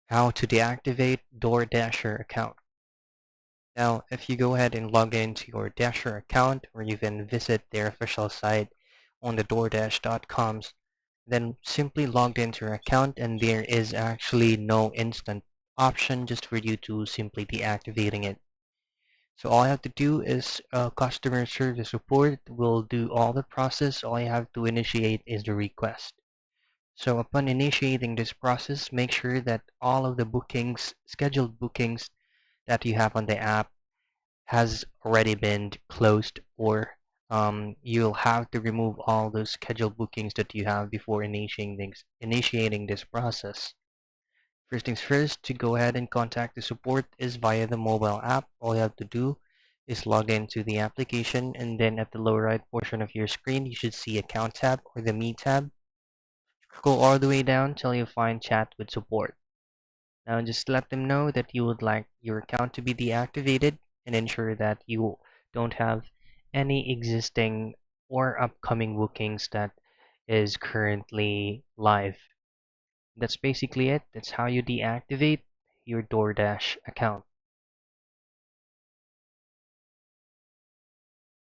How to deactivate Doordasher account. Now, if you go ahead and log into your Dasher account, or you can visit their official site on the doordash.coms, then simply log into your account, and there is actually no instant option just for you to simply deactivating it. So all I have to do is customer service support will do all the process. All I have to initiate is the request. So upon initiating this process, make sure that all of the bookings, scheduled bookings that you have on the app has already been closed, or you'll have to remove all those scheduled bookings that you have before initiating this process. First things first, to go ahead and contact the support is via the mobile app. All you have to do is log into the application, and then at the lower right portion of your screen, you should see Account tab or the Me tab. Scroll all the way down till you find Chat with Support. Now just let them know that you would like your account to be deactivated, and ensure that you don't have any existing or upcoming bookings that is currently live. That's basically it. That's how you deactivate your DoorDash account.